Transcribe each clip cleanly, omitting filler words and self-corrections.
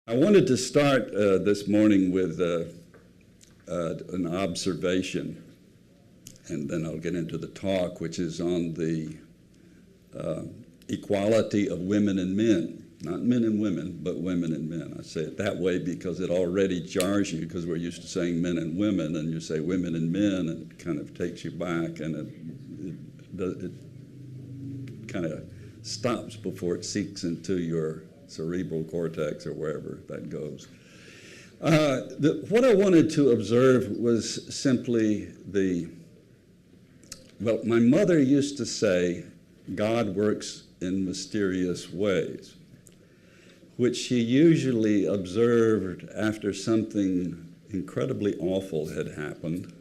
I wanted to start this morning with an observation, and then I'll get into the talk, which is on the equality of women and men. Not men and women, but women and men. I say it that way because it already jars you, because we're used to saying men and women, and you say women and men, and it kind of takes you back, and it kind of stops before it sinks into your cerebral cortex or wherever that goes. What I wanted to observe was simply well, my mother used to say, God works in mysterious ways, which she usually observed after something incredibly awful had happened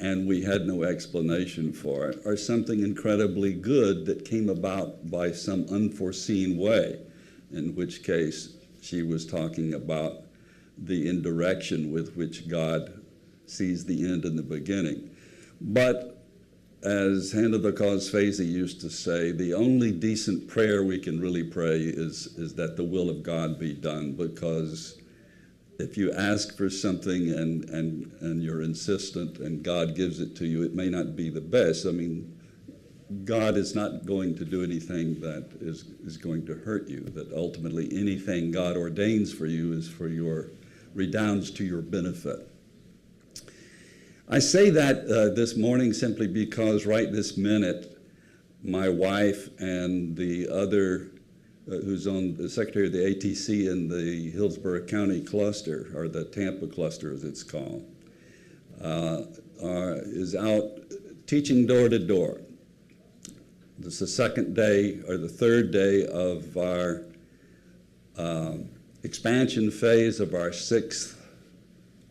and we had no explanation for it, or something incredibly good that came about by some unforeseen way, in which case she was talking about the indirection with which God sees the end in the beginning. But as Hand of the Cause Fazey used to say, the only decent prayer we can really pray is that the will of God be done, because if you ask for something and you're insistent and God gives it to you, it may not be the best. I mean, God is not going to do anything that is going to hurt you, that ultimately anything God ordains for you is redounds to your benefit. I say that this morning simply because right this minute, my wife and the other, who's on the secretary of the ATC in the Hillsborough County cluster, or the Tampa cluster as it's called, is out teaching door to door. This is the second day or the third day of our expansion phase of our 6th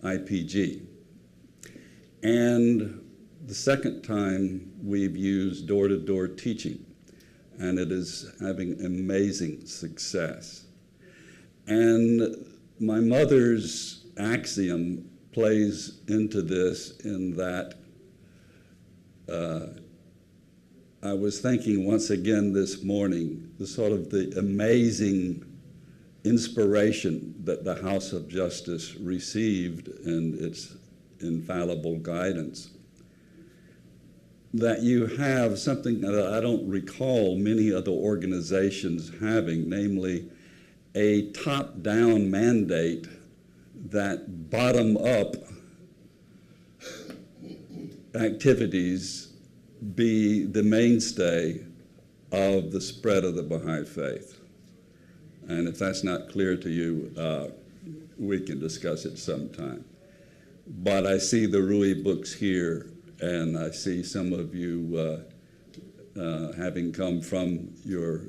IPG. And the second time we've used door-to-door teaching, and it is having amazing success. And my mother's axiom plays into this in that I was thinking once again this morning, the amazing inspiration that the House of Justice received in its infallible guidance, that you have something that I don't recall many other organizations having, namely a top-down mandate that bottom-up activities be the mainstay of the spread of the Baha'i faith. And if that's not clear to you, we can discuss it sometime. But I see the Rui books here, and I see some of you having come from your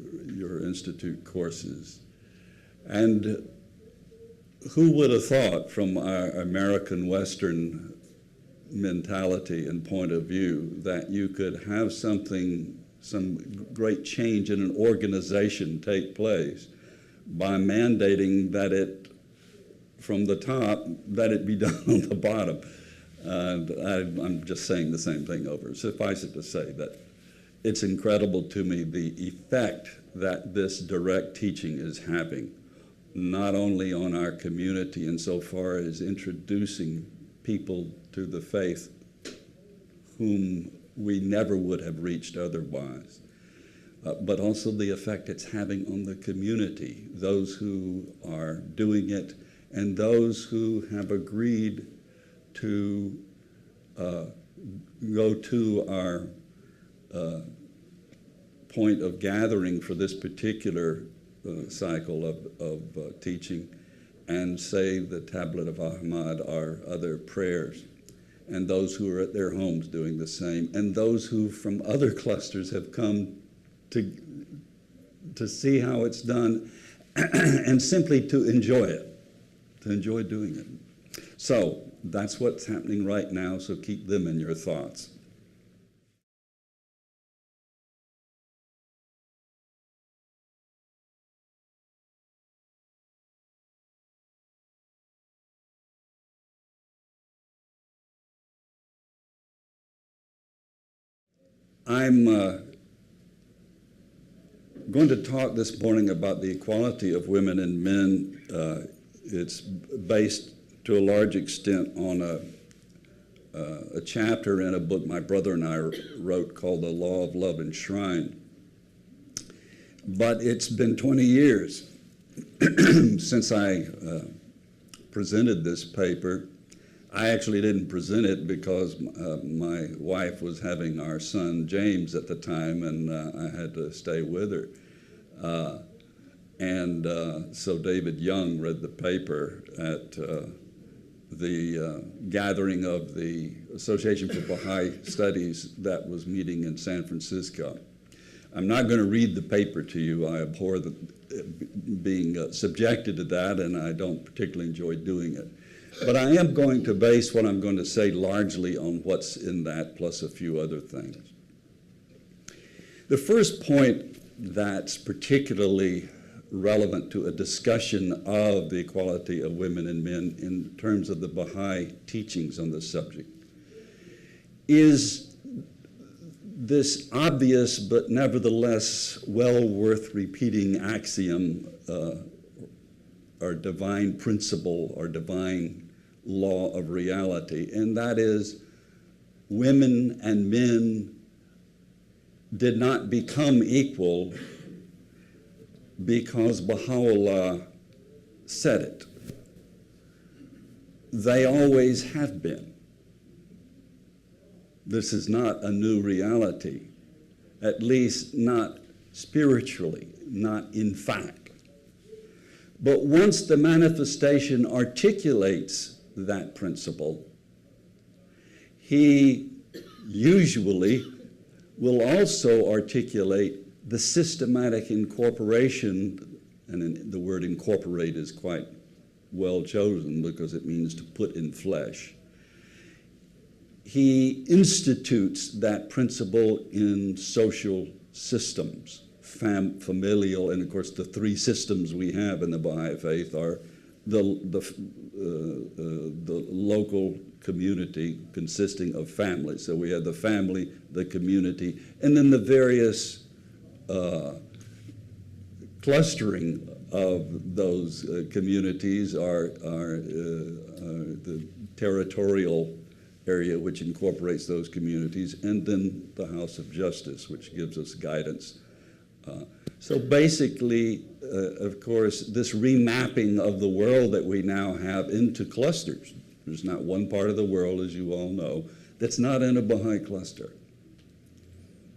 institute courses. And who would have thought from our American Western mentality and point of view that you could have some great change in an organization take place by mandating that it, from the top, that it be done on the bottom. I'm just saying the same thing over. Suffice it to say that it's incredible to me the effect that this direct teaching is having, not only on our community insofar as introducing people to the faith whom we never would have reached otherwise, but also the effect it's having on the community, those who are doing it and those who have agreed to go to our point of gathering for this particular cycle of teaching and say the Tablet of Ahmad or other prayers, and those who are at their homes doing the same, and those who from other clusters have come to see how it's done and simply to enjoy it. To enjoy doing it. So that's what's happening right now, so keep them in your thoughts. I'm going to talk this morning about the equality of women and men. It's based to a large extent on a chapter in a book my brother and I wrote called The Law of Love Enshrined. But it's been 20 years since I presented this paper. I actually didn't present it because my wife was having our son James at the time, and I had to stay with her. So David Young read the paper at the gathering of the Association for Baha'i Studies that was meeting in San Francisco. I'm not going to read the paper to you. I abhor being subjected to that, and I don't particularly enjoy doing it. But I am going to base what I'm going to say largely on what's in that, plus a few other things. The first point that's particularly relevant to a discussion of the equality of women and men in terms of the Baha'i teachings on this subject is this obvious but nevertheless well worth repeating axiom or divine principle or divine law of reality, and that is women and men did not become equal because Baha'u'llah said it. They always have been. This is not a new reality, at least not spiritually, not in fact. But once the manifestation articulates that principle, he usually will also articulate the systematic incorporation, and the word incorporate is quite well chosen because it means to put in flesh. He institutes that principle in social systems, familial, and of course the three systems we have in the Baha'i faith are the local community consisting of families. So we have the family, the community, and then the various clustering of those communities are the territorial area which incorporates those communities, and then the House of Justice, which gives us guidance. So basically, of course, this remapping of the world that we now have into clusters. There's not one part of the world, as you all know, that's not in a Baha'i cluster.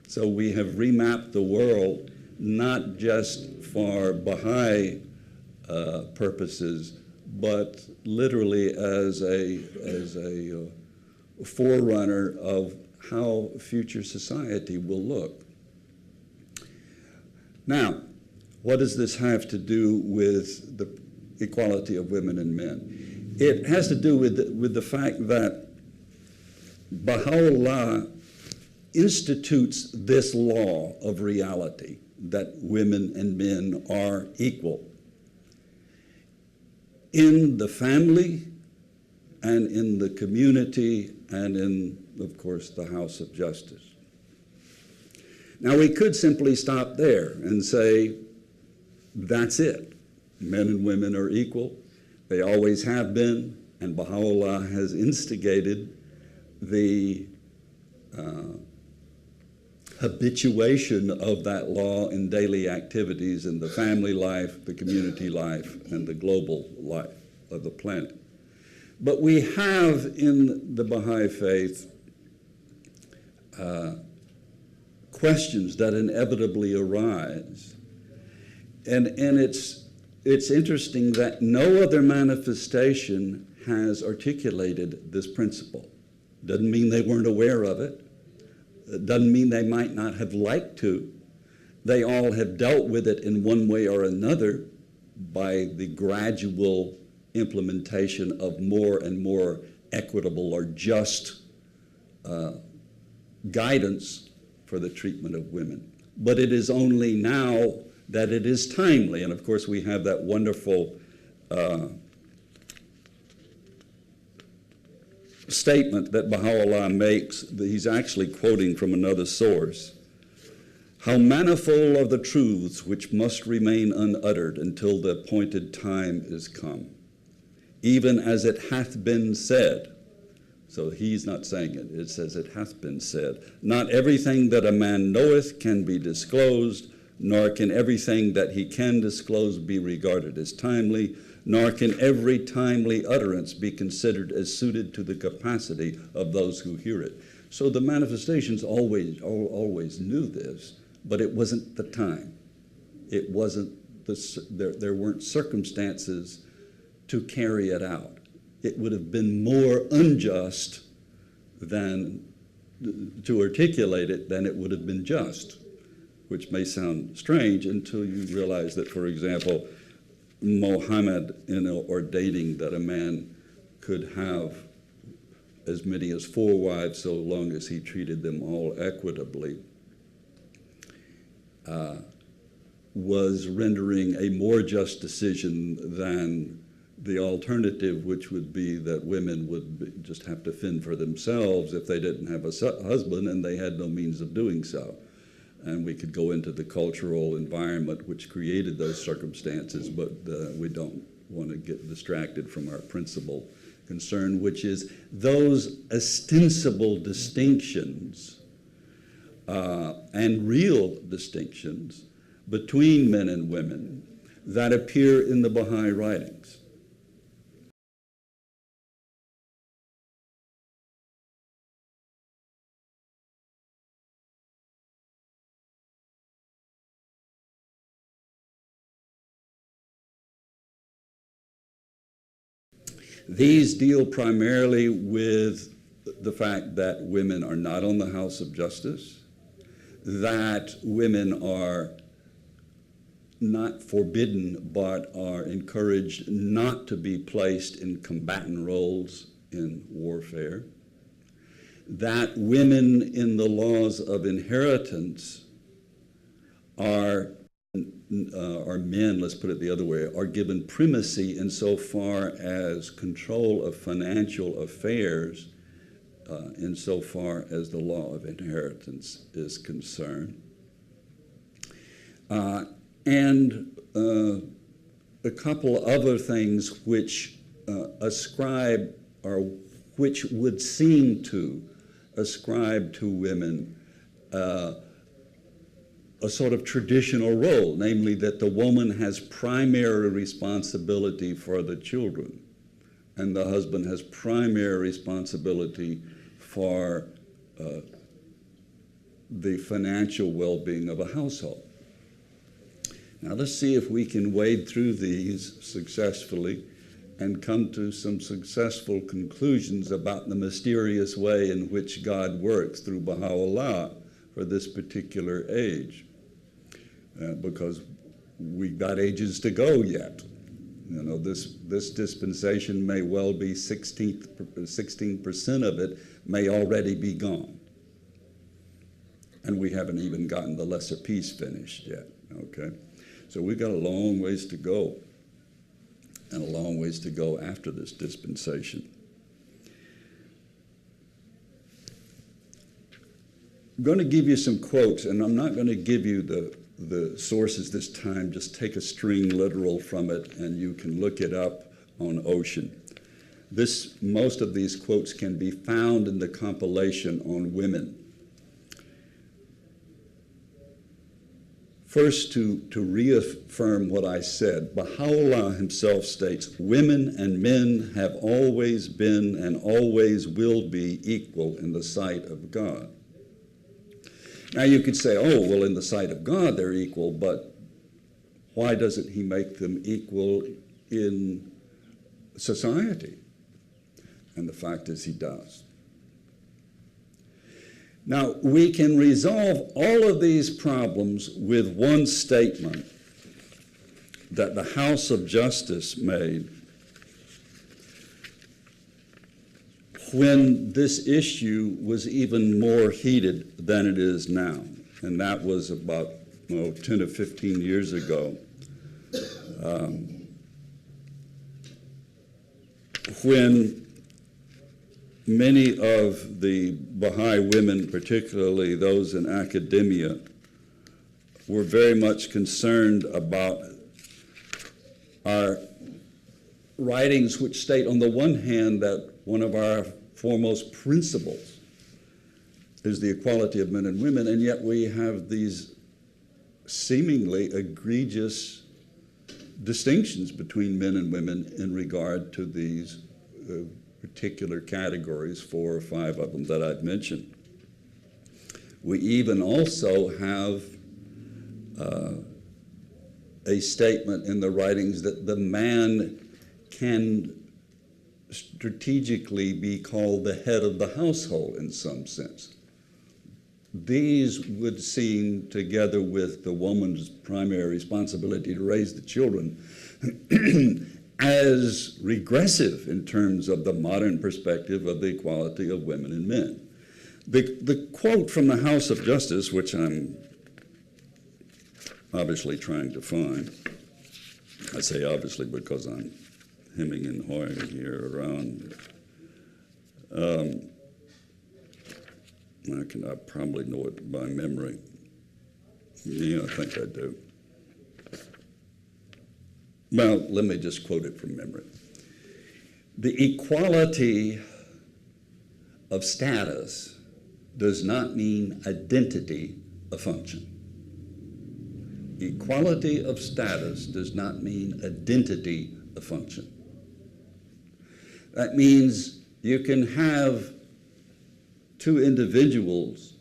So we have remapped the world not just for Baha'i purposes, but literally as a forerunner of how future society will look. Now, what does this have to do with the equality of women and men? It has to do with the fact that Baha'u'llah institutes this law of reality, that women and men are equal in the family and in the community and in, of course, the House of Justice. Now, we could simply stop there and say, that's it. Men and women are equal. They always have been, and Baha'u'llah has instigated the habituation of that law in daily activities in the family life, the community life, and the global life of the planet. But we have in the Baha'i faith questions that inevitably arise. And it's interesting that no other manifestation has articulated this principle. Doesn't mean they weren't aware of it. It doesn't mean they might not have liked to. They all have dealt with it in one way or another by the gradual implementation of more and more equitable or just guidance for the treatment of women. But it is only now that it is timely. And of course, we have that wonderful statement that Baha'u'llah makes, that he's actually quoting from another source. How manifold are the truths which must remain unuttered until the appointed time is come. Even as it hath been said. So he's not saying it, it says it hath been said. Not everything that a man knoweth can be disclosed, nor can everything that he can disclose be regarded as timely, nor can every timely utterance be considered as suited to the capacity of those who hear it. So the manifestations always knew this, but it wasn't the time. It wasn't, there weren't circumstances to carry it out. It would have been more unjust than to articulate it than it would have been just, which may sound strange until you realize that, for example, Mohammed, ordaining that a man could have as many as 4 wives so long as he treated them all equitably, was rendering a more just decision than the alternative, which would be that women would just have to fend for themselves if they didn't have a husband and they had no means of doing so. And we could go into the cultural environment which created those circumstances, but we don't want to get distracted from our principal concern, which is those ostensible distinctions and real distinctions between men and women that appear in the Baha'i writings. These deal primarily with the fact that women are not on the House of Justice, that women are not forbidden but are encouraged not to be placed in combatant roles in warfare, that women in the laws of inheritance are men, let's put it the other way, are given primacy insofar as control of financial affairs, insofar as the law of inheritance is concerned. And a couple other things which ascribe, or which would seem to ascribe to women a sort of traditional role, namely that the woman has primary responsibility for the children and the husband has primary responsibility for the financial well-being of a household. Now let's see if we can wade through these successfully and come to some successful conclusions about the mysterious way in which God works through Baha'u'llah for this particular age. Because we've got ages to go yet. You know, this dispensation may well be 16% of it may already be gone. And we haven't even gotten the lesser piece finished yet, okay? So we've got a long ways to go, and a long ways to go after this dispensation. I'm going to give you some quotes, and I'm not going to give you the sources this time. Just take a string literal from it, and you can look it up on Ocean. Most of these quotes can be found in the compilation on women. First, to reaffirm what I said, Baha'u'llah himself states, women and men have always been and always will be equal in the sight of God. Now you could say, oh, well, in the sight of God they're equal, but why doesn't he make them equal in society? And the fact is he does. Now, we can resolve all of these problems with one statement that the House of Justice made when this issue was even more heated than it is now. And that was about 10 or 15 years ago, when many of the Baha'i women, particularly those in academia, we're very much concerned about our writings which state on the one hand that one of our foremost principles is the equality of men and women, and yet we have these seemingly egregious distinctions between men and women in regard to these particular categories, 4 or 5 of them that I've mentioned. We even also have a statement in the writings that the man can strategically be called the head of the household in some sense. These would seem, together with the woman's primary responsibility to raise the children, as regressive in terms of the modern perspective of the equality of women and men. The quote from the House of Justice, which I'm obviously trying to find, I say obviously because I'm hemming and hawing here around. I probably know it by memory. Yeah, I think I do. Well, let me just quote it from memory. The equality of status does not mean identity of function. Equality of status does not mean identity of function. That means you can have 2 individuals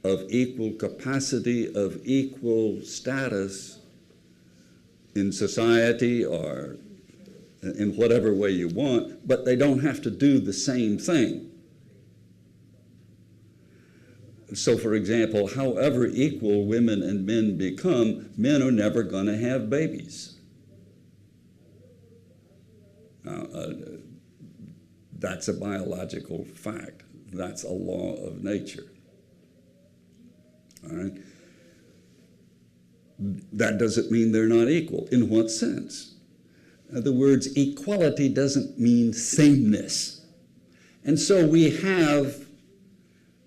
of equal capacity, of equal status in society or in whatever way you want, but they don't have to do the same thing. So, for example, however equal women and men become, men are never going to have babies. Now, that's a biological fact. That's a law of nature. All right? That doesn't mean they're not equal. In what sense? In other words, equality doesn't mean sameness. And so we have,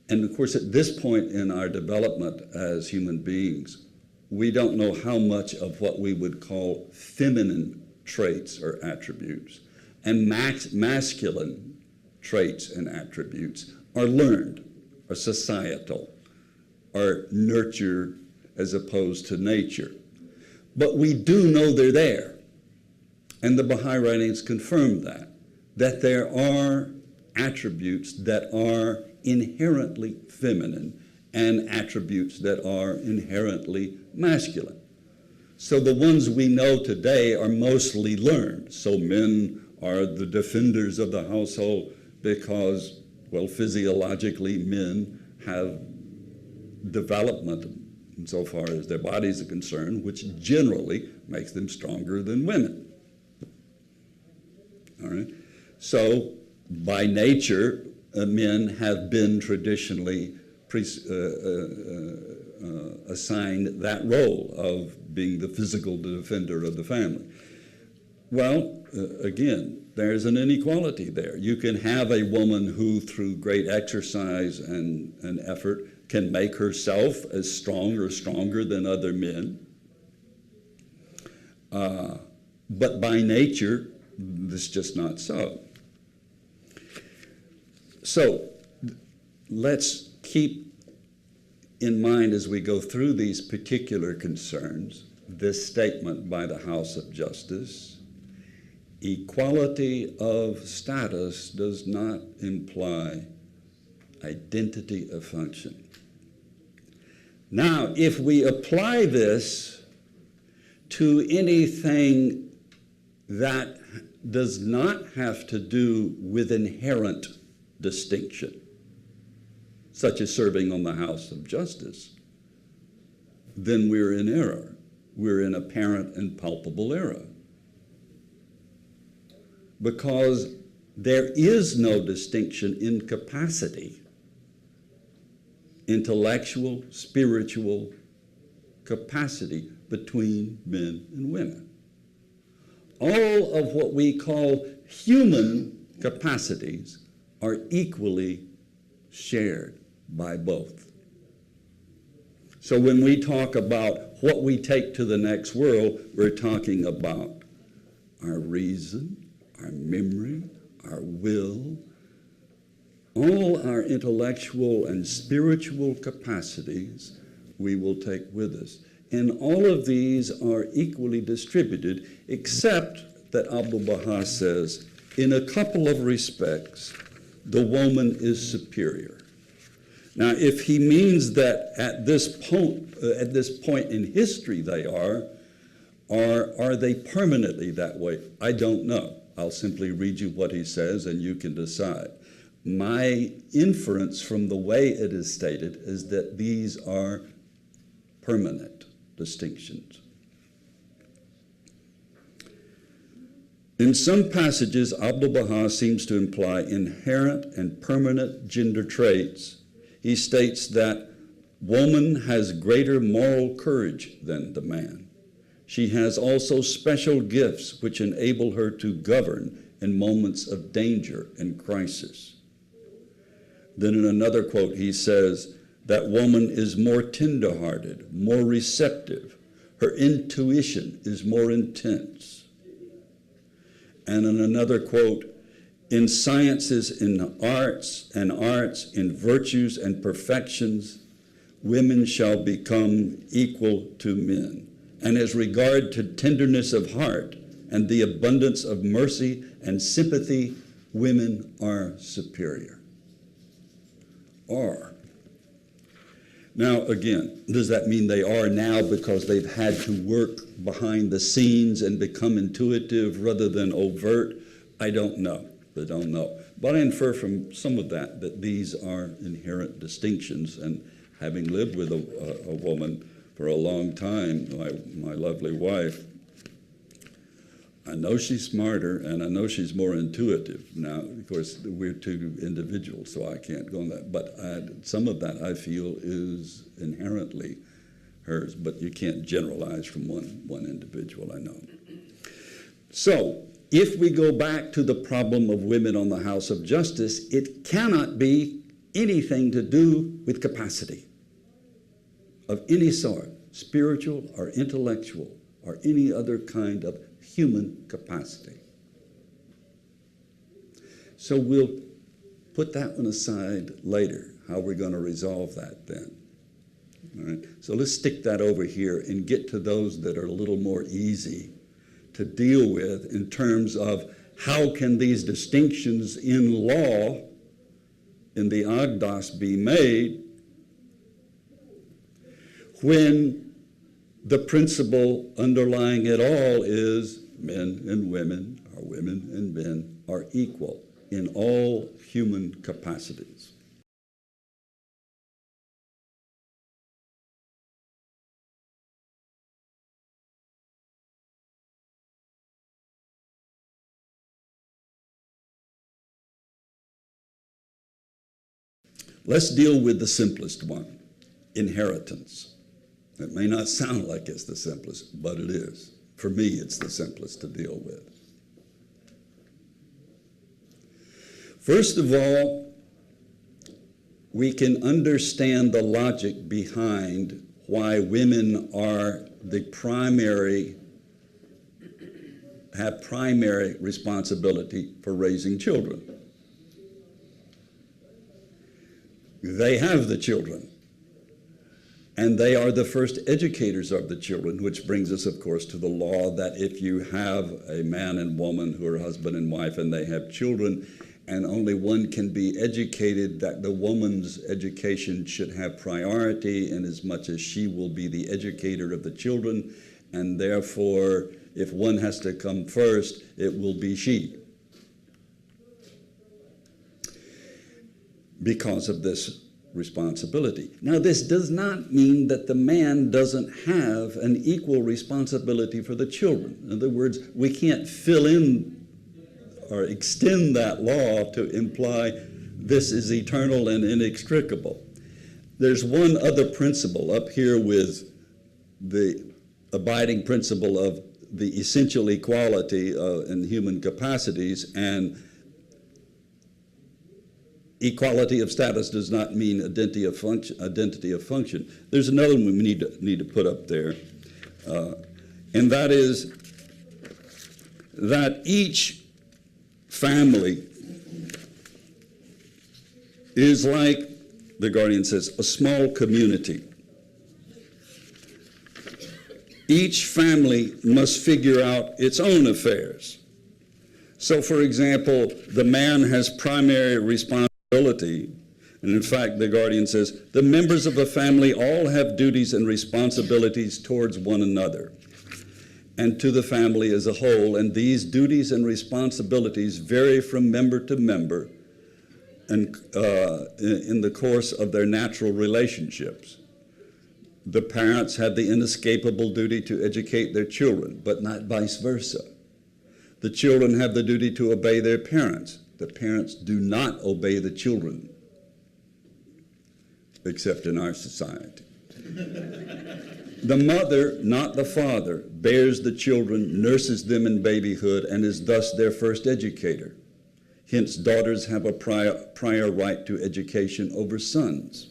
and of course at this point in our development as human beings, we don't know how much of what we would call feminine traits or attributes and masculine traits and attributes are learned, are societal, are nurtured as opposed to nature. But we do know they're there. And the Baha'i writings confirm that there are attributes that are inherently feminine and attributes that are inherently masculine. So the ones we know today are mostly learned. So men are the defenders of the household because, well, physiologically men have development insofar as their bodies are concerned, which generally makes them stronger than women. All right? So by nature, men have been traditionally assigned that role of being the physical defender of the family. Well, again, there's an inequality there. You can have a woman who, through great exercise and effort, can make herself as strong or stronger than other men. But by nature, this is just not so. So let's keep in mind as we go through these particular concerns this statement by the House of Justice: equality of status does not imply identity of function. Now, if we apply this to anything that does not have to do with inherent distinction, such as serving on the House of Justice, then we're in error. We're in apparent and palpable error. Because there is no distinction in capacity, intellectual, spiritual capacity between men and women. All of what we call human capacities are equally shared by both. So when we talk about what we take to the next world, we're talking about our reason, our memory, our will, all our intellectual and spiritual capacities we will take with us. And all of these are equally distributed, except that Abdu'l-Baha says, in a couple of respects, the woman is superior. Now, if he means that at this point in history they are, or are they permanently that way? I don't know. I'll simply read you what he says and you can decide. My inference from the way it is stated is that these are permanent distinctions. In some passages, Abdu'l-Baha seems to imply inherent and permanent gender traits. He states that woman has greater moral courage than the man. She has also special gifts which enable her to govern in moments of danger and crisis. Then in another quote, he says that woman is more tender-hearted, more receptive. Her intuition is more intense. And in another quote, in sciences, in arts, in virtues and perfections, women shall become equal to men. And as regard to tenderness of heart and the abundance of mercy and sympathy, women are superior. Are. Now, again, does that mean they are now because they've had to work behind the scenes and become intuitive rather than overt? I don't know. I don't know. But I infer from some of that these are inherent distinctions. And having lived with a woman for a long time, my lovely wife, I know she's smarter and I know she's more intuitive. Now, of course, we're two individuals, so I can't go on that. But some of that I feel is inherently hers, but you can't generalize from one individual, I know. So, if we go back to the problem of women on the House of Justice, it cannot be anything to do with capacity of any sort, spiritual or intellectual or any other kind of human capacity. So we'll put that one aside later, how we're going to resolve that then. All right? So let's stick that over here and get to those that are a little more easy to deal with in terms of how can these distinctions in law, in the Agdas, be made when the principle underlying it all is men and women, or women and men, are equal in all human capacities. Let's deal with the simplest one, inheritance. It may not sound like it's the simplest, but it is. For me, it's the simplest to deal with. First of all, we can understand the logic behind why women are have primary responsibility for raising children. They have the children. And they are the first educators of the children, which brings us, of course, to the law that if you have a man and woman who are husband and wife and they have children, and only one can be educated, that the woman's education should have priority in as much as she will be the educator of the children, and therefore, if one has to come first, it will be she. Because of this responsibility. Now, this does not mean that the man doesn't have an equal responsibility for the children. In other words, we can't fill in or extend that law to imply this is eternal and inextricable. There's one other principle up here with the abiding principle of the essential equality in human capacities, and Equality of status does not mean identity of function. There's another one we need to put up there, and that is that each family is like, the Guardian says, a small community. Each family must figure out its own affairs. So, for example, the man has primary responsibility, and in fact, the Guardian says, the members of a family all have duties and responsibilities towards one another and to the family as a whole, and these duties and responsibilities vary from member to member and in the course of their natural relationships. The parents have the inescapable duty to educate their children, but not vice versa. The children have the duty to obey their parents. The parents do not obey the children, except in our society. The mother, not the father, bears the children, nurses them in babyhood, and is thus their first educator. Hence, daughters have a prior right to education over sons.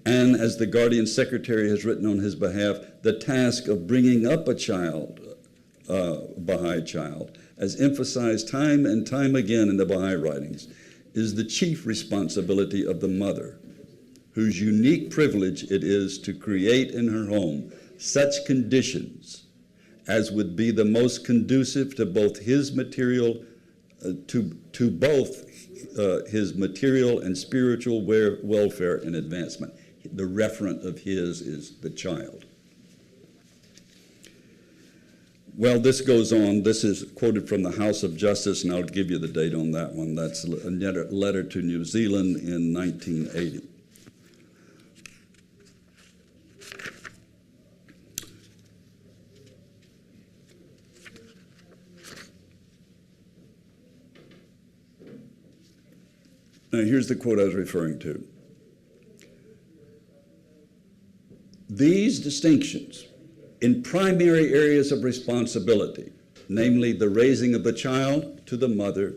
And as the Guardian Secretary has written on his behalf, the task of bringing up a child, Baha'i child, as emphasized time and time again in the Baha'i writings, is the chief responsibility of the mother, whose unique privilege it is to create in her home such conditions as would be the most conducive to both his material, his material and spiritual welfare and advancement. The referent of his is the child. Well, this goes on. This is quoted from the House of Justice, and I'll give you the date on that one. That's a letter to New Zealand in 1980. Now, here's the quote I was referring to. These distinctions in primary areas of responsibility, namely the raising of the child to the mother,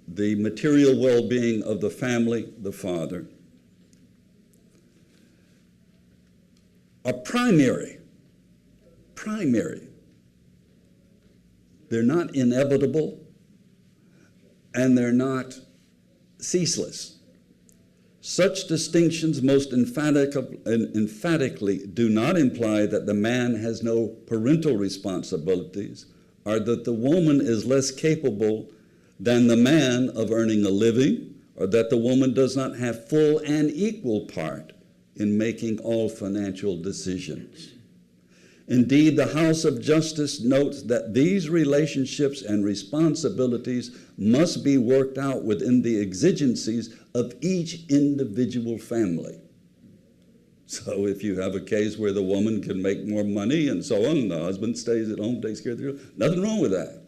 the material well-being of the family, the father, are primary. They're not inevitable, and they're not ceaseless. Such distinctions most emphatically do not imply that the man has no parental responsibilities or that the woman is less capable than the man of earning a living, or that the woman does not have full and equal part in making all financial decisions. Indeed, the House of Justice notes that these relationships and responsibilities must be worked out within the exigencies of each individual family. So if you have a case where the woman can make more money and so on, and the husband stays at home, takes care of the children, nothing wrong with that.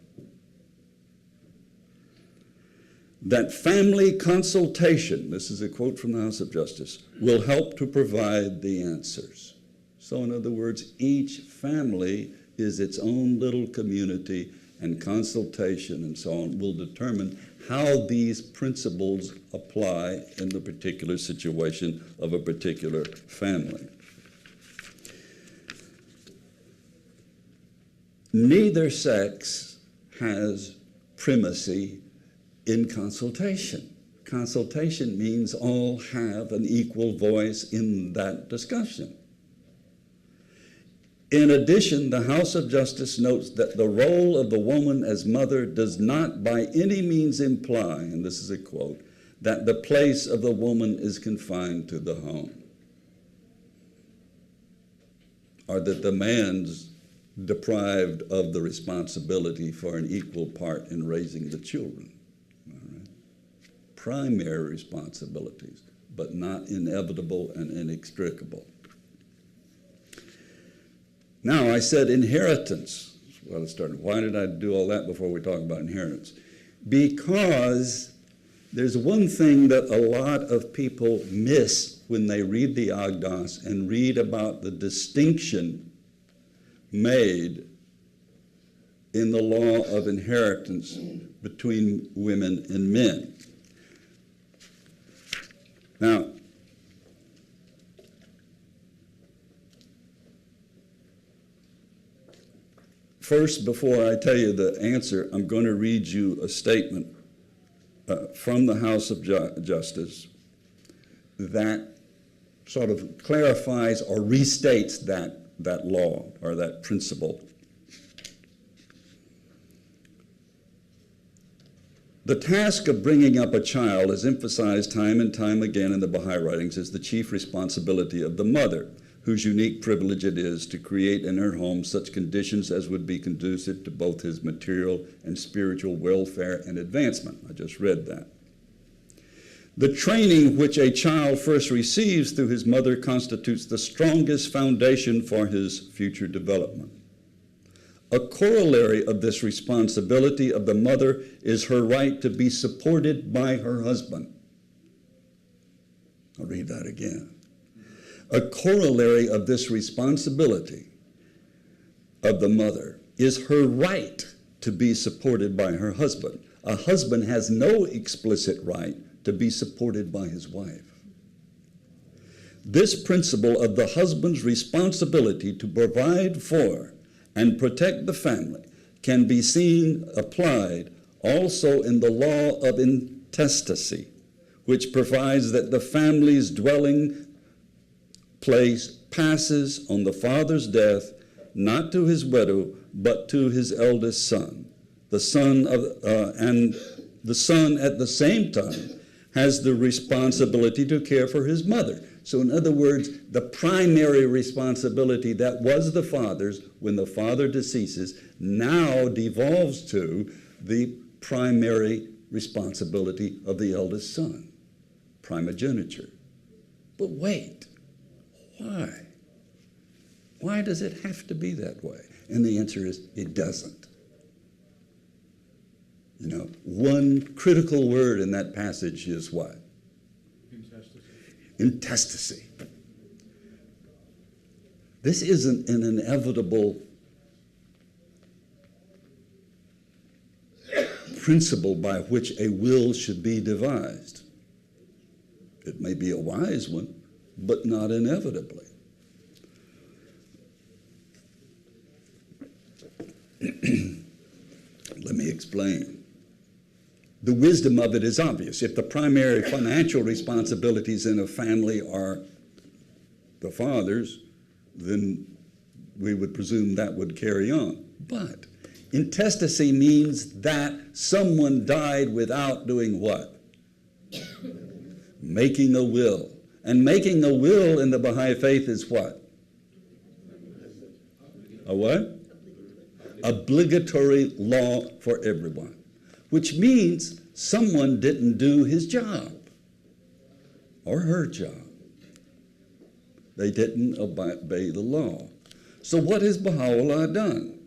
That family consultation, this is a quote from the House of Justice, will help to provide the answers. So in other words, each family is its own little community, and consultation and so on will determine how these principles apply in the particular situation of a particular family. Neither sex has primacy in consultation. Consultation means all have an equal voice in that discussion. In addition, the House of Justice notes that the role of the woman as mother does not by any means imply, and this is a quote, that the place of the woman is confined to the home, or that the man's deprived of the responsibility for an equal part in raising the children. All right? Primary responsibilities, but not inevitable and inextricable. Now, I said inheritance. Well, why did I do all that before we talk about inheritance? Because there's one thing that a lot of people miss when they read the Agdas and read about the distinction made in the law of inheritance between women and men. Now, first, before I tell you the answer, I'm going to read you a statement from the House of Justice that sort of clarifies or restates that law or that principle. The task of bringing up a child, as emphasized time and time again in the Baha'i writings, is the chief responsibility of the mother, whose unique privilege it is to create in her home such conditions as would be conducive to both his material and spiritual welfare and advancement. I just read that. The training which a child first receives through his mother constitutes the strongest foundation for his future development. A corollary of this responsibility of the mother is her right to be supported by her husband. I'll read that again. A corollary of this responsibility of the mother is her right to be supported by her husband. A husband has no explicit right to be supported by his wife. This principle of the husband's responsibility to provide for and protect the family can be seen applied also in the law of intestacy, which provides that the family's dwelling place passes on the father's death not to his widow but to his eldest son. The son at the same time has the responsibility to care for his mother. So in other words, the primary responsibility that was the father's when the father deceases now devolves to the primary responsibility of the eldest son, primogeniture. But wait, why? Why does it have to be that way? And the answer is, it doesn't. You know, one critical word in that passage is what? Intestacy. This isn't an inevitable principle by which a will should be devised. It may be a wise one, but not inevitably. Let me explain. The wisdom of it is obvious. If the primary financial responsibilities in a family are the father's, then we would presume that would carry on. But intestacy means that someone died without doing what? Making a will. And making a will in the Baha'i faith is what? A what? Obligatory law for everyone. Which means someone didn't do his job or her job. They didn't obey the law. So what has Baha'u'llah done?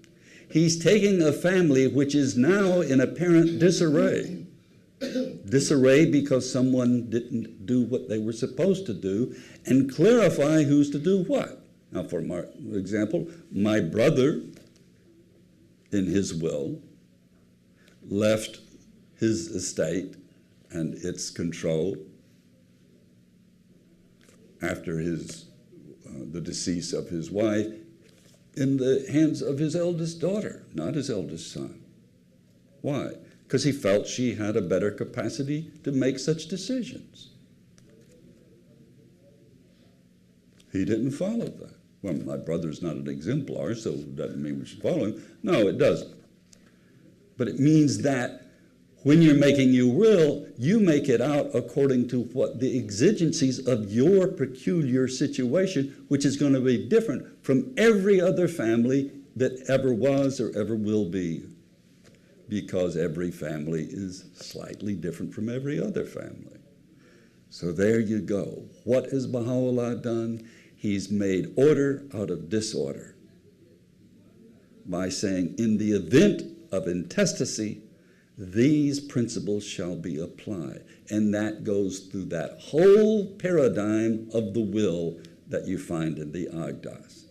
He's taking a family which is now in apparent disarray. Disarray because someone didn't do what they were supposed to do, and clarify who's to do what. Now, for example, my brother, in his will, left his estate and its control after the decease of his wife in the hands of his eldest daughter, not his eldest son. Why? Because he felt she had a better capacity to make such decisions. He didn't follow that. Well, my brother's not an exemplar, so it doesn't mean we should follow him. No, it doesn't. But it means that when you're making your will, you make it out according to what the exigencies of your peculiar situation, which is going to be different from every other family that ever was or ever will be, because every family is slightly different from every other family. So there you go. What has Baha'u'llah done? He's made order out of disorder by saying, in the event of intestacy, these principles shall be applied. And that goes through that whole paradigm of the will that you find in the Agdas.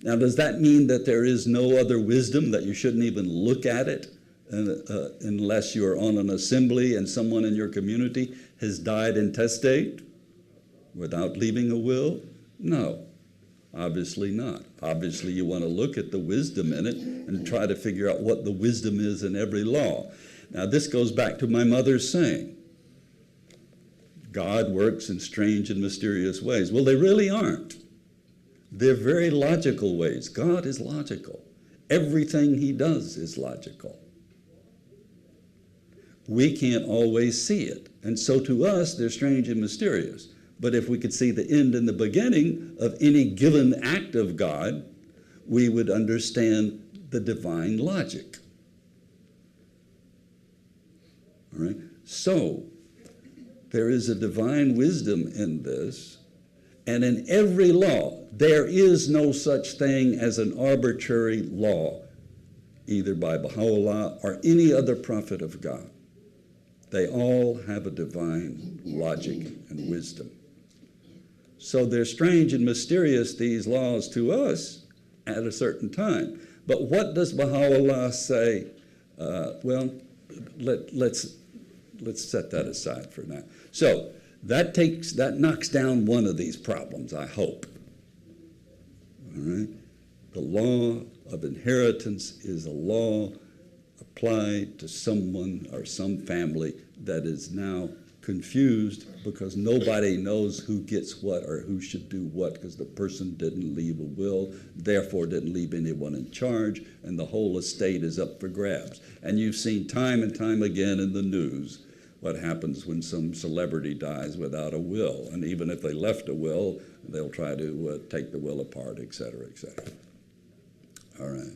Now, does that mean that there is no other wisdom, that you shouldn't even look at it unless you're on an assembly and someone in your community has died intestate? without leaving a will? No, obviously not. Obviously, you want to look at the wisdom in it and try to figure out what the wisdom is in every law. Now, this goes back to my mother's saying, God works in strange and mysterious ways. Well, they really aren't. They're very logical ways. God is logical. Everything he does is logical. We can't always see it. And so to us, they're strange and mysterious. But if we could see the end and the beginning of any given act of God, we would understand the divine logic. All right? So, there is a divine wisdom in this, and in every law, there is no such thing as an arbitrary law, either by Baha'u'llah or any other prophet of God. They all have a divine logic and wisdom. So they're strange and mysterious, these laws, to us at a certain time. But what does Baha'u'llah say? Let's set that aside for now. So that knocks down one of these problems, I hope. All right? The law of inheritance is a law applied to someone or some family that is now confused because nobody knows who gets what or who should do what, because the person didn't leave a will, therefore didn't leave anyone in charge, and the whole estate is up for grabs. And you've seen time and time again in the news what happens when some celebrity dies without a will. And even if they left a will, they'll try to take the will apart, et cetera, et cetera. All right.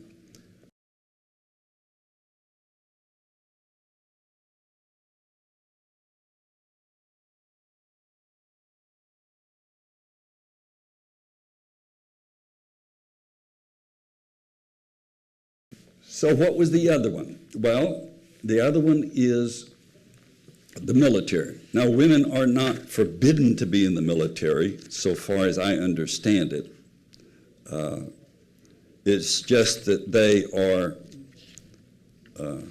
So what was the other one? Well, the other one is the military. Now, women are not forbidden to be in the military, so far as I understand it. It's just that they are, let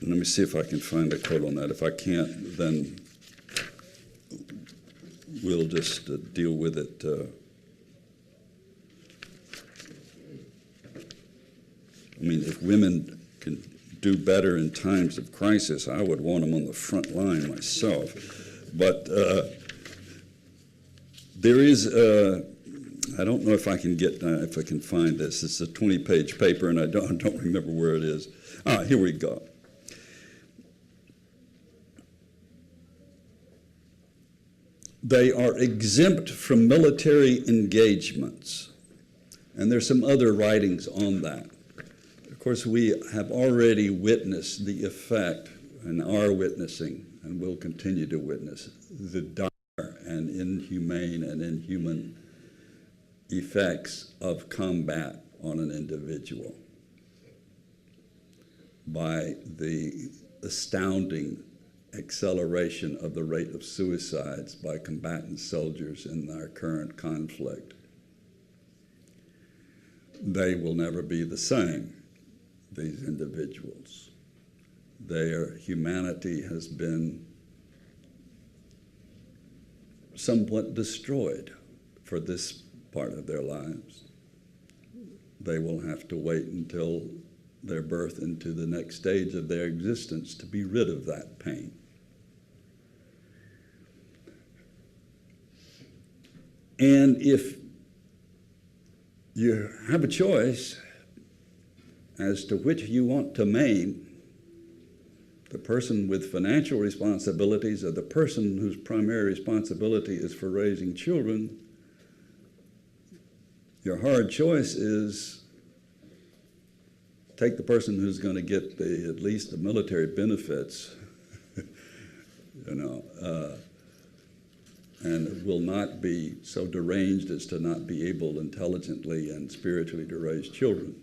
me see if I can find a quote on that. If I can't, then we'll just deal with it. I mean, if women can do better in times of crisis, I would want them on the front line myself. But there is, I don't know if I can get, if I can find this. It's a 20-page paper, and I don't remember where it is. Here we go. They are exempt from military engagements. And there's some other writings on that. Of course, we have already witnessed the effect, and are witnessing, and will continue to witness, the dire and inhumane and inhuman effects of combat on an individual by the astounding acceleration of the rate of suicides by combatant soldiers in our current conflict. They will never be the same, these individuals. Their humanity has been somewhat destroyed for this part of their lives. They will have to wait until their birth into the next stage of their existence to be rid of that pain. And if you have a choice as to which you want to maim, the person with financial responsibilities or the person whose primary responsibility is for raising children, your hard choice is take the person who's going to get at least the military benefits, and will not be so deranged as to not be able intelligently and spiritually to raise children.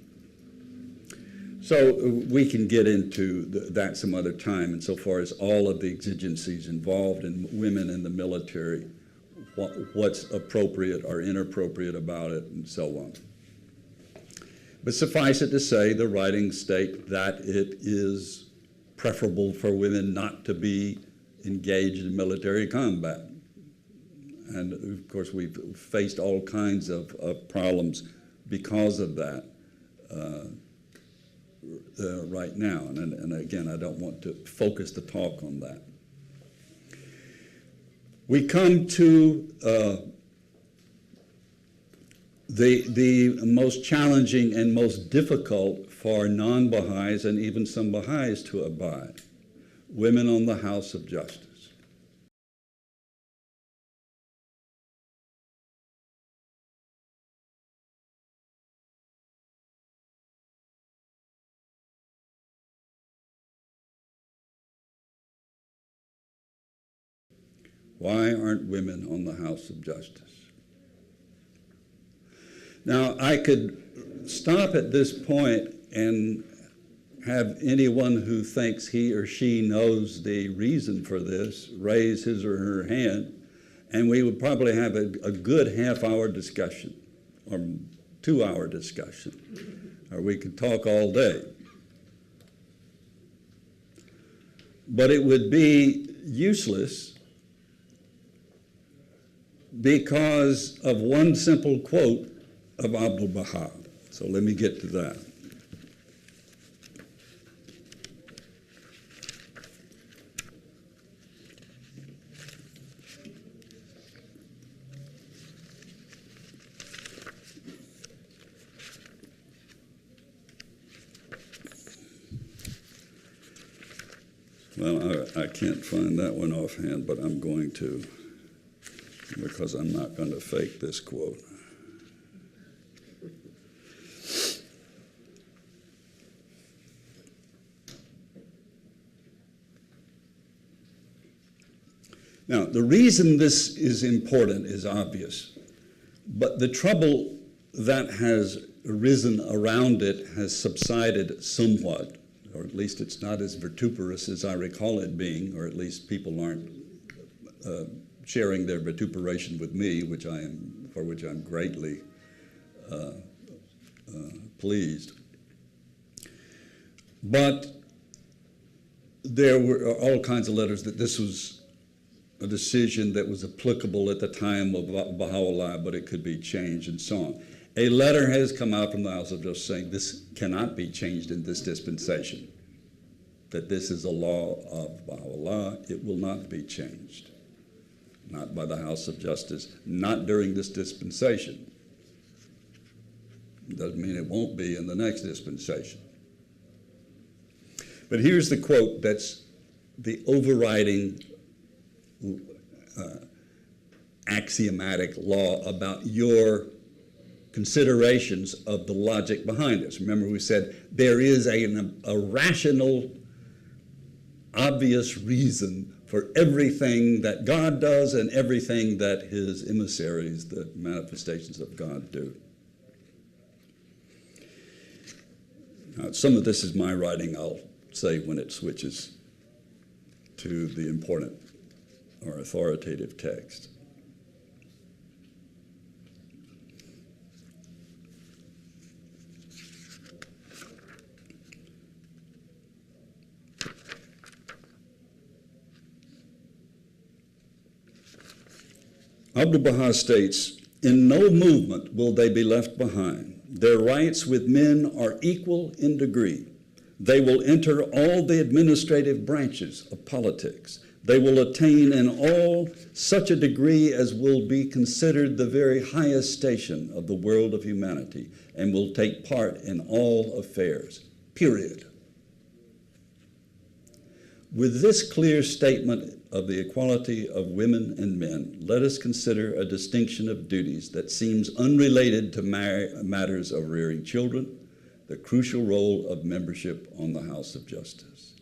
So we can get into that some other time, insofar as all of the exigencies involved in women in the military, what's appropriate or inappropriate about it, and so on. But suffice it to say, the writings state that it is preferable for women not to be engaged in military combat. And of course, we've faced all kinds of problems because of that right now. And again, I don't want to focus the talk on that. We come to the most challenging and most difficult for non-Baha'is and even some Baha'is to abide: women on the House of Justice. Why aren't women on the House of Justice? Now, I could stop at this point and have anyone who thinks he or she knows the reason for this raise his or her hand, and we would probably have a good half-hour discussion or 2-hour discussion, or we could talk all day. But it would be useless because of one simple quote of Abdu'l-Baha. So let me get to that. Well, I can't find that one offhand, but I'm going to, because I'm not going to fake this quote. Now, the reason this is important is obvious, but the trouble that has arisen around it has subsided somewhat, or at least it's not as vituperous as I recall it being, or at least people aren't sharing their vituperation with me, for which I'm greatly pleased. But there were all kinds of letters that this was a decision that was applicable at the time of Baha'u'llah, but it could be changed and so on. A letter has come out from the House of Justice saying this cannot be changed in this dispensation, that this is a law of Baha'u'llah. It will not be changed, not by the House of Justice, not during this dispensation. Doesn't mean it won't be in the next dispensation. But here's the quote that's the overriding axiomatic law about your considerations of the logic behind this. Remember, we said there is a rational, obvious reason for everything that God does and everything that his emissaries, the manifestations of God, do. Now, some of this is my writing, I'll say when it switches to the important or authoritative text. Abdu'l-Baha states, "In no movement will they be left behind. Their rights with men are equal in degree. They will enter all the administrative branches of politics. They will attain in all such a degree as will be considered the very highest station of the world of humanity, and will take part in all affairs, period." With this clear statement of the equality of women and men, let us consider a distinction of duties that seems unrelated to matters of rearing children, the crucial role of membership on the House of Justice.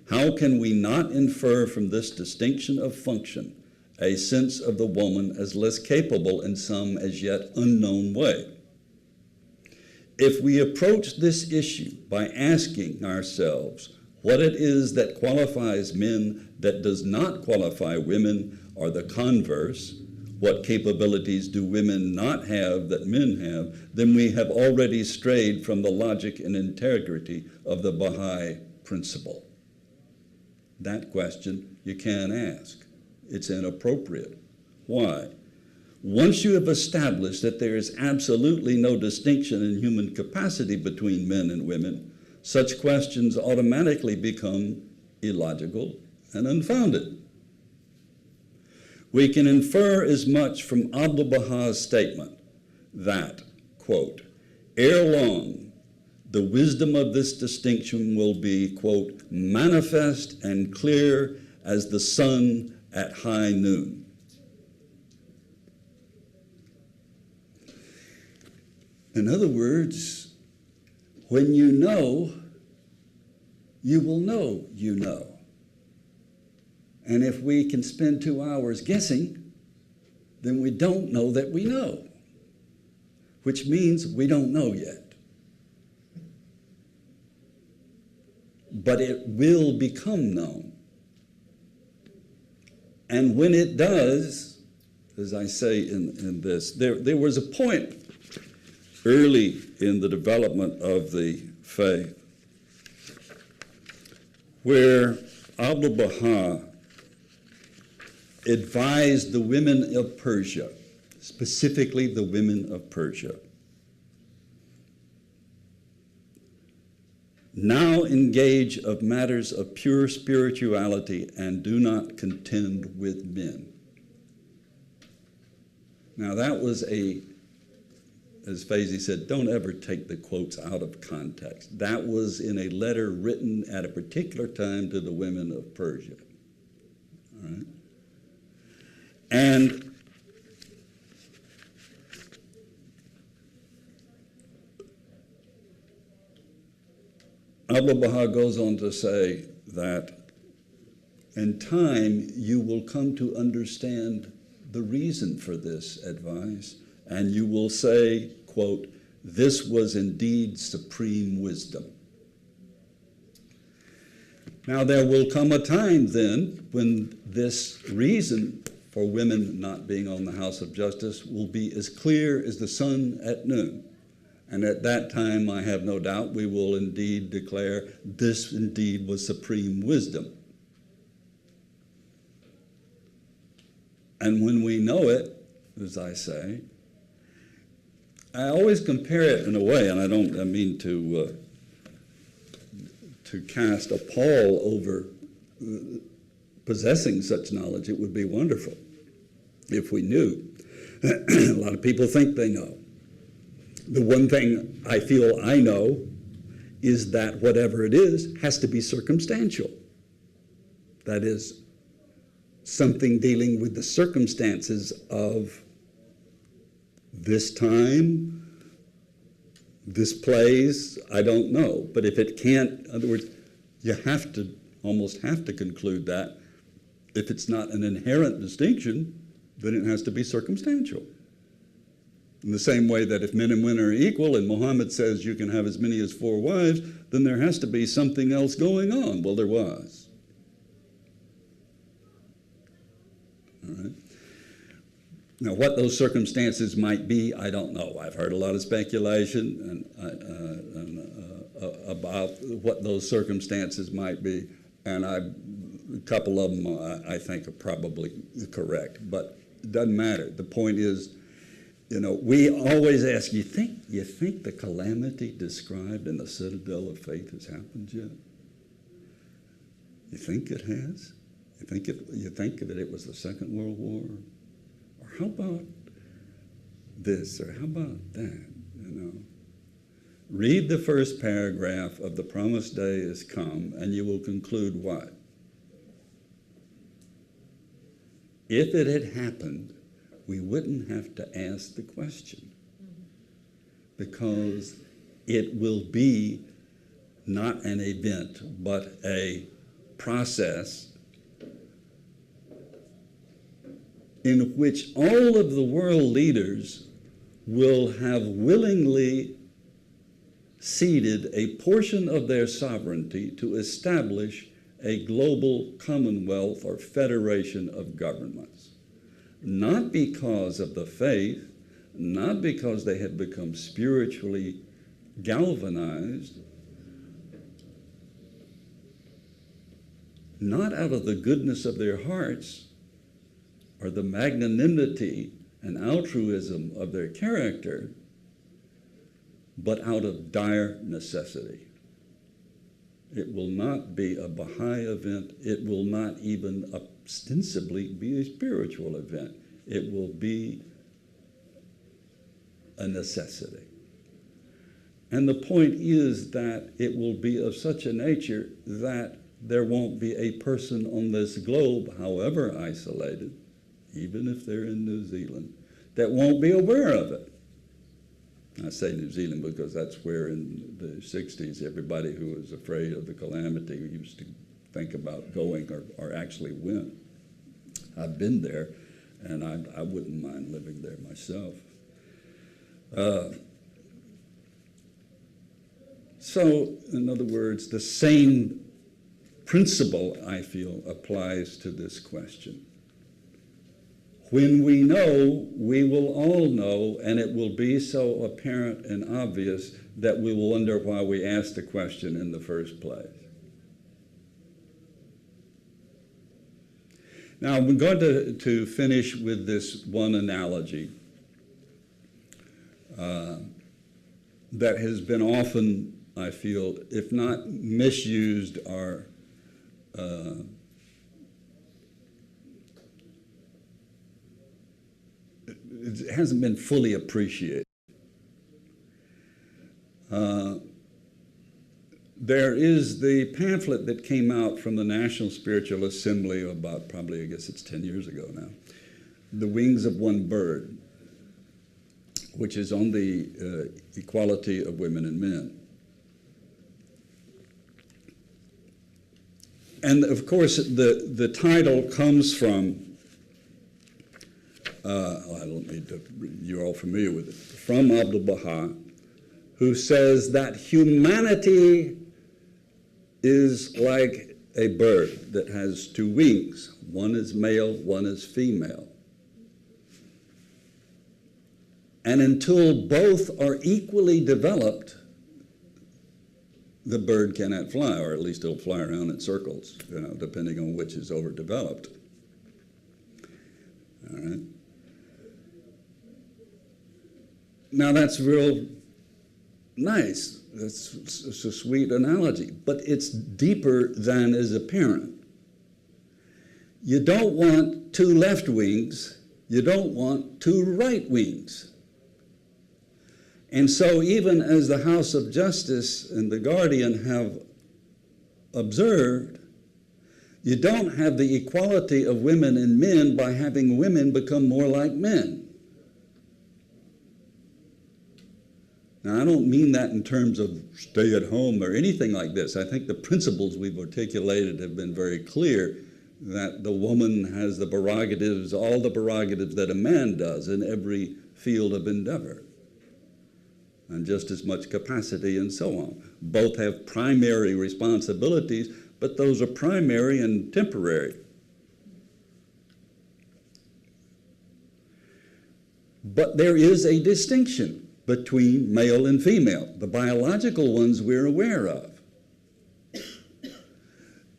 How can we not infer from this distinction of function a sense of the woman as less capable in some as yet unknown way? If we approach this issue by asking ourselves what it is that qualifies men that does not qualify women, or the converse, what capabilities do women not have that men have, then we have already strayed from the logic and integrity of the Baha'i principle. That question you can't ask. It's inappropriate. Why? Once you have established that there is absolutely no distinction in human capacity between men and women, such questions automatically become illogical and unfounded. We can infer as much from Abdu'l-Baha's statement that, quote, ere long, the wisdom of this distinction will be, quote, manifest and clear as the sun at high noon. In other words, when you know, you will know you know. And if we can spend 2 hours guessing, then we don't know that we know, which means we don't know yet. But it will become known. And when it does, as I say in this, there was a point early in the development of the faith where Abdu'l-Baha advised the women of Persia, specifically the women of Persia, now engage of matters of pure spirituality and do not contend with men. Now that was as Faizi said, don't ever take the quotes out of context. That was in a letter written at a particular time to the women of Persia. All right? And Abdu'l-Baha goes on to say that in time you will come to understand the reason for this advice, and you will say, quote, this was indeed supreme wisdom. Now there will come a time then when this reason for women not being on the house of justice will be as clear as the sun at noon. And at that time, I have no doubt, we will indeed declare this indeed was supreme wisdom. And when we know it, as I say, I always compare it in a way, and I mean to cast a pall over possessing such knowledge. It would be wonderful if we knew. A lot of people think they know. The one thing I feel I know is that whatever it is has to be circumstantial. That is, something dealing with the circumstances of this time, this place, I don't know. But if it can't, in other words, you almost have to conclude that if it's not an inherent distinction, then it has to be circumstantial. In the same way that if men and women are equal and Muhammad says you can have as many as 4 wives, then there has to be something else going on. Well, there was. All right. Now, what those circumstances might be, I don't know. I've heard a lot of speculation about what those circumstances might be, and a couple of them I think are probably correct, but it doesn't matter. The point is, we always ask, you think the calamity described in the Citadel of Faith has happened yet? You think it has? You think that it was the Second World War? Or how about this, or how about that, Read the first paragraph of The Promised Day Is Come, and you will conclude what? If it had happened, we wouldn't have to ask the question, because it will be not an event, but a process in which all of the world leaders will have willingly ceded a portion of their sovereignty to establish a global commonwealth or federation of governments. Not because of the faith, not because they had become spiritually galvanized, not out of the goodness of their hearts or the magnanimity and altruism of their character, but out of dire necessity. It will not be a Baha'i event. It will not even ostensibly be a spiritual event. It will be a necessity. And the point is that it will be of such a nature that there won't be a person on this globe, however isolated, even if they're in New Zealand, that won't be aware of it. I say New Zealand because that's where in the 60s everybody who was afraid of the calamity used to think about going or actually went. I've been there, and I wouldn't mind living there myself. So, in other words, the same principle, I feel, applies to this question. When we know, we will all know, and it will be so apparent and obvious that we will wonder why we asked the question in the first place. Now, I'm going to finish with this one analogy that has been often, I feel, if not misused, or it hasn't been fully appreciated. There is the pamphlet that came out from the National Spiritual Assembly about probably, I guess it's 10 years ago now, The Wings of One Bird, which is on the equality of women and men. And of course, the title comes from, I don't need to, you're all familiar with it, from Abdu'l-Baha, who says that humanity is like a bird that has two wings. One is male, one is female. And until both are equally developed, the bird cannot fly, or at least it'll fly around in circles, depending on which is overdeveloped. All right. Now that's real nice. It's a sweet analogy, but it's deeper than is apparent. You don't want two left wings. You don't want two right wings. And so even as the House of Justice and the Guardian have observed, you don't have the equality of women and men by having women become more like men. Now, I don't mean that in terms of stay at home or anything like this. I think the principles we've articulated have been very clear, that the woman has the prerogatives, all the prerogatives that a man does in every field of endeavor, and just as much capacity and so on. Both have primary responsibilities, but those are primary and temporary. But there is a distinction between male and female. The biological ones we're aware of.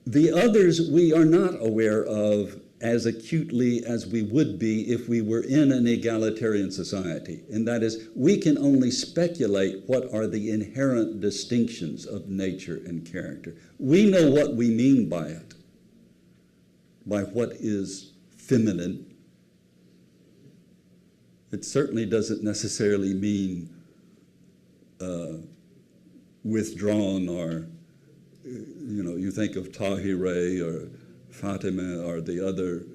The others we are not aware of as acutely as we would be if we were in an egalitarian society. And that is, we can only speculate what are the inherent distinctions of nature and character. We know what we mean by it, by what is feminine. It certainly doesn't necessarily mean withdrawn, or, you think of Tahireh or Fatima or the other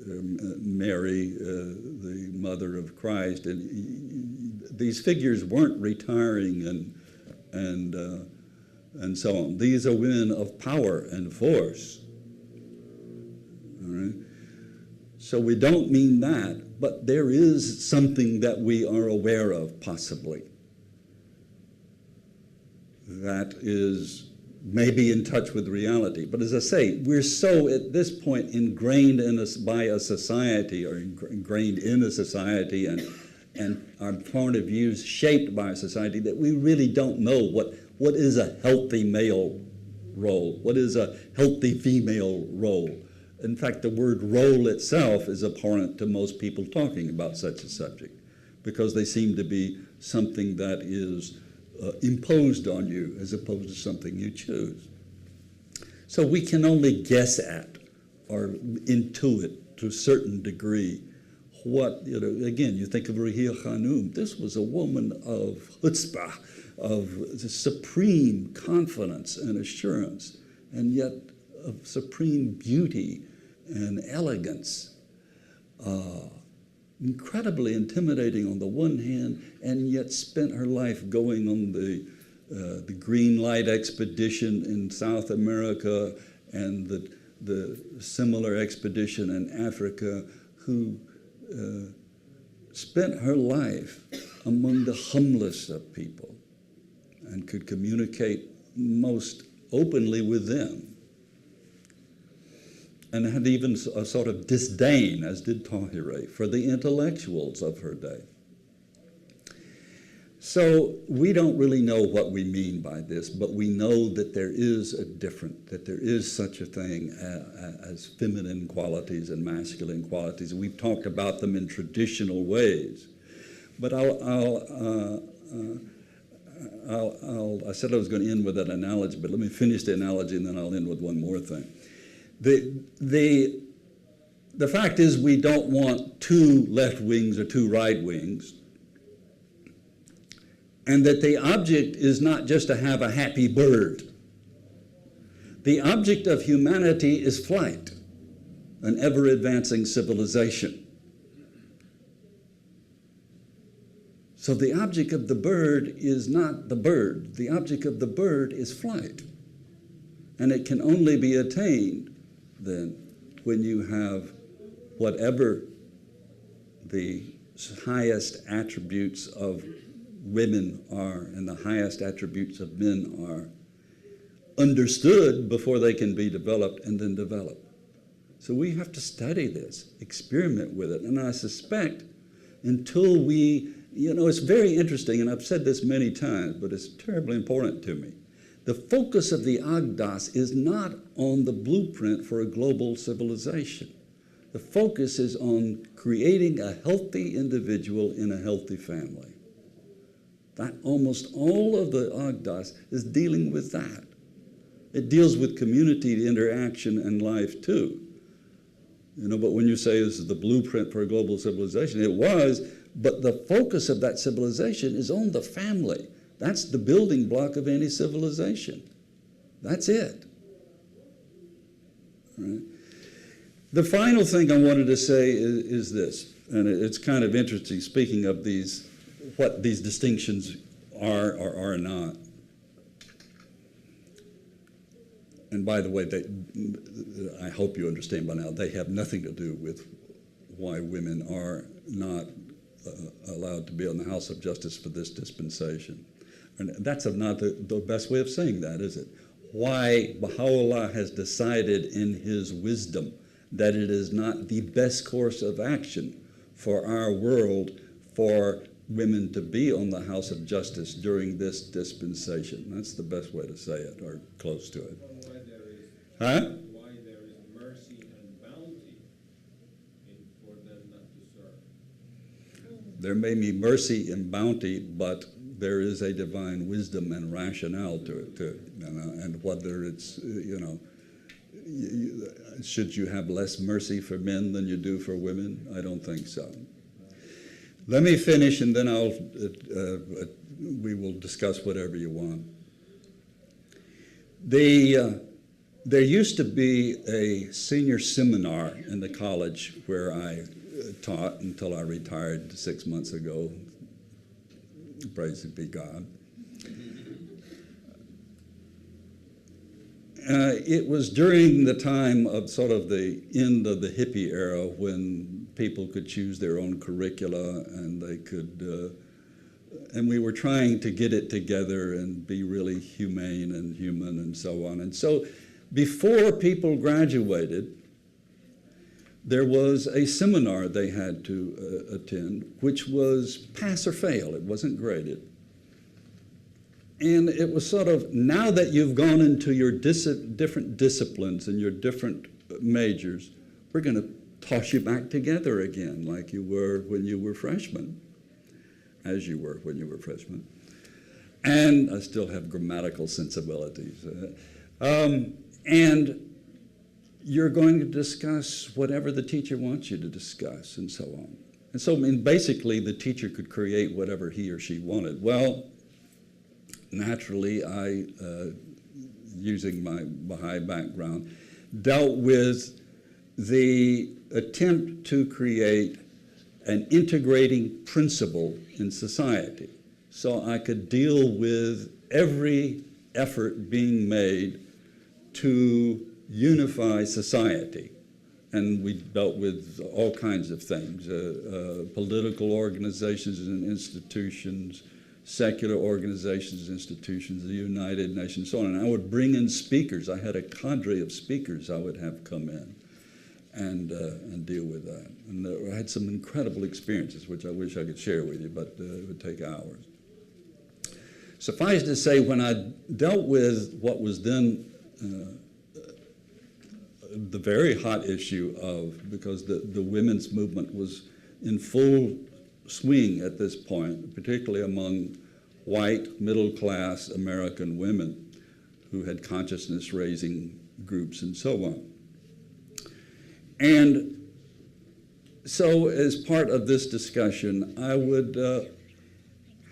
Mary, the mother of Christ. And these figures weren't retiring and so on. These are women of power and force. All right? So we don't mean that, but there is something that we are aware of, possibly, that is maybe in touch with reality. But as I say, we're so at this point ingrained in us by a society, or ingrained in a society, and our point of views shaped by a society, that we really don't know what is a healthy male role, what is a healthy female role. In fact, the word role itself is abhorrent to most people talking about such a subject, because they seem to be something that is imposed on you as opposed to something you choose. So we can only guess at or intuit to a certain degree what, again, you think of Rahia Khanum. This was a woman of chutzpah, of supreme confidence and assurance, and yet of supreme beauty and elegance. Incredibly intimidating on the one hand, and yet spent her life going on the Green Light expedition in South America and the similar expedition in Africa, who spent her life among the humblest of people and could communicate most openly with them, and had even a sort of disdain, as did Tahirih, for the intellectuals of her day. So we don't really know what we mean by this, but we know that there is that there is such a thing as feminine qualities and masculine qualities. We've talked about them in traditional ways. But I said I was going to end with that analogy, but let me finish the analogy and then I'll end with one more thing. The fact is, we don't want two left wings or two right wings, and that the object is not just to have a happy bird. The object of humanity is flight, an ever-advancing civilization. So the object of the bird is not the bird. The object of the bird is flight. And it can only be attained then when you have whatever the highest attributes of women are and the highest attributes of men are understood before they can be developed and then developed. So we have to study this, experiment with it. And I suspect until we, it's very interesting, and I've said this many times, but it's terribly important to me. The focus of the Agdas is not on the blueprint for a global civilization. The focus is on creating a healthy individual in a healthy family. That almost all of the Agdas is dealing with that. It deals with community interaction and life too. But when you say this is the blueprint for a global civilization, it was, but the focus of that civilization is on the family. That's the building block of any civilization. That's it. Right? The final thing I wanted to say is this, and it's kind of interesting, speaking of what these distinctions are or are not. And by the way, I hope you understand by now, they have nothing to do with why women are not allowed to be on the House of Justice for this dispensation. And that's not the best way of saying that, is it? Why Baha'u'llah has decided in his wisdom that it is not the best course of action for our world for women to be on the House of Justice during this dispensation. That's the best way to say it, or close to it. Why there is mercy and bounty for them not to serve. There may be mercy and bounty, but there is a divine wisdom and rationale to it too. And whether it's, should you have less mercy for men than you do for women? I don't think so. Let me finish, and then we will discuss whatever you want. There used to be a senior seminar in the college where I taught until I retired 6 months ago. Praise be God. It was during the time of sort of the end of the hippie era when people could choose their own curricula and they could, and we were trying to get it together and be really humane and human and so on. And so before people graduated, there was a seminar they had to attend, which was pass or fail. It wasn't graded. And it was sort of, now that you've gone into your different disciplines and your different majors, we're going to toss you back together again like you were when you were freshmen, as you were when you were freshmen. And I still have grammatical sensibilities. And you're going to discuss whatever the teacher wants you to discuss and so on. And so, I mean, basically, the teacher could create whatever he or she wanted. Well, naturally, I, using my Baha'i background, dealt with the attempt to create an integrating principle in society. So I could deal with every effort being made to unify society. And we dealt with all kinds of things, political organizations and institutions, secular organizations, institutions, the United Nations, so on. And I would bring in speakers. I had a cadre of speakers I would have come in and deal with that. And I had some incredible experiences, which I wish I could share with you, but it would take hours. Suffice to say, when I dealt with what was then the very hot issue of, because the women's movement was in full swing at this point, particularly among white, middle-class American women who had consciousness-raising groups and so on. And so as part of this discussion, I would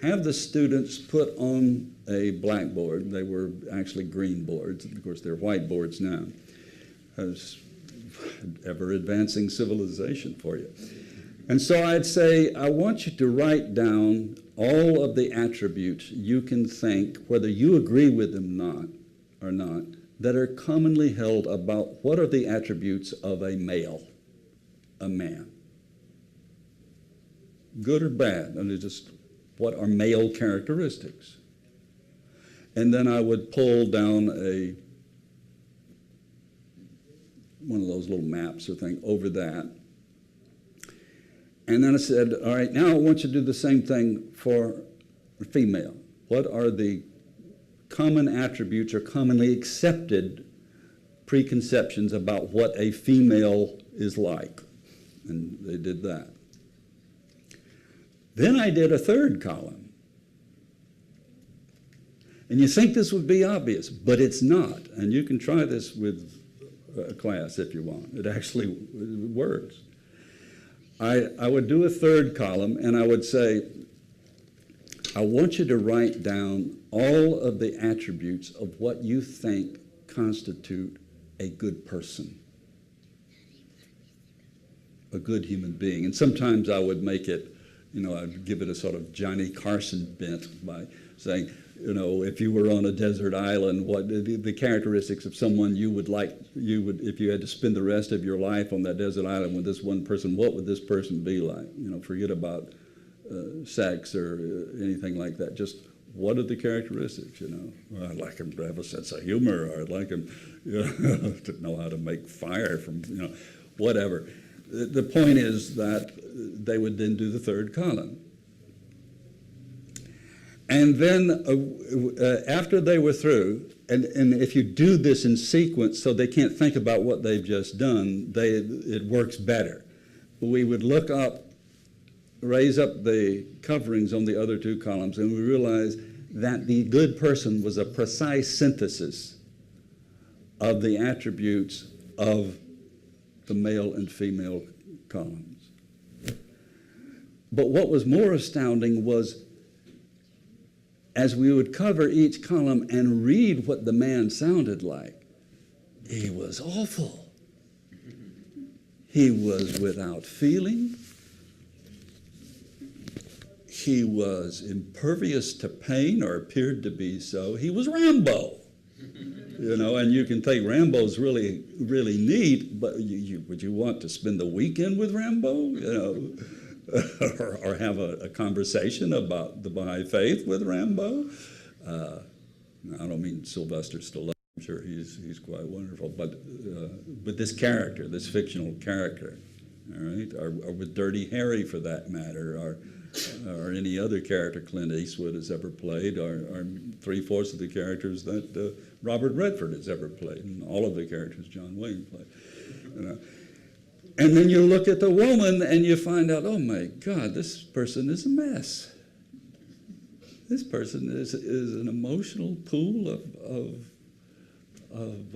have the students put on a blackboard. They were actually green boards. Of course, they're white boards now. As ever-advancing civilization for you. And so I'd say, I want you to write down all of the attributes you can think, whether you agree with them or not, that are commonly held about what are the attributes of a male, a man. Good or bad, and just what are male characteristics. And then I would pull down one of those little maps or thing over that. And then I said, all right, now I want you to do the same thing for a female. What are the common attributes or commonly accepted preconceptions about what a female is like? And they did that. Then I did a third column. And you think this would be obvious, but it's not. And you can try this with a class if you want. It actually works. I would do a third column and I would say, I want you to write down all of the attributes of what you think constitute a good person, a good human being. And sometimes I would make it, I'd give it a sort of Johnny Carson bent by saying, if you were on a desert island, what the characteristics of someone you would if you had to spend the rest of your life on that desert island with this one person, what would this person be like? Forget about sex or anything like that. Just what are the characteristics, Well, I'd like him to have a sense of humor, or I'd like him to know how to make fire from, whatever. The point is that they would then do the third column. And then after they were through, and if you do this in sequence so they can't think about what they've just done, it works better. We would look up, raise up the coverings on the other two columns, and we realized that the good person was a precise synthesis of the attributes of the male and female columns. But what was more astounding was, as we would cover each column and read what the man sounded like, he was awful. He was without feeling. He was impervious to pain, or appeared to be so. He was Rambo. And you can think Rambo's really, really neat, but would you want to spend the weekend with Rambo? Or have a conversation about the Baha'i faith with Rambo. I don't mean Sylvester Stallone. I'm sure he's quite wonderful. But this character, this fictional character, all right, or with Dirty Harry for that matter, or any other character Clint Eastwood has ever played, or 3/4 of the characters that Robert Redford has ever played, and all of the characters John Wayne played. You know? And then you look at the woman and you find out, oh my God, this person is a mess. This person is an emotional pool of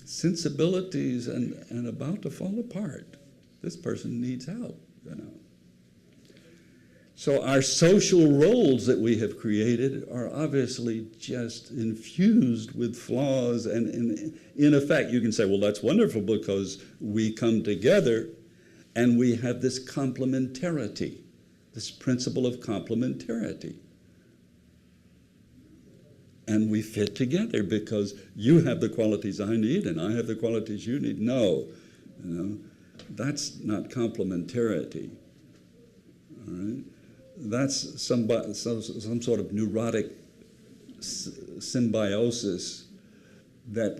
sensibilities and about to fall apart. This person needs help, you know. So our social roles that we have created are obviously just infused with flaws, and in effect you can say, well, that's wonderful because we come together and we have this complementarity, this principle of complementarity. And we fit together because you have the qualities I need and I have the qualities you need. No, you know, that's not complementarity. All right? That's some sort of neurotic symbiosis that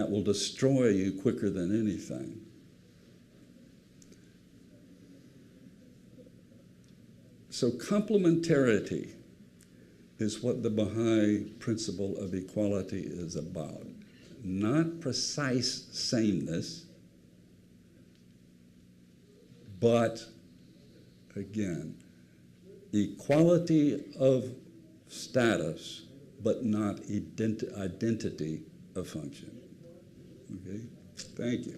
will destroy you quicker than anything. So complementarity is what the Baha'i principle of equality is about. Not precise sameness, but, again, equality of status, but not identity of function. Okay? Thank you.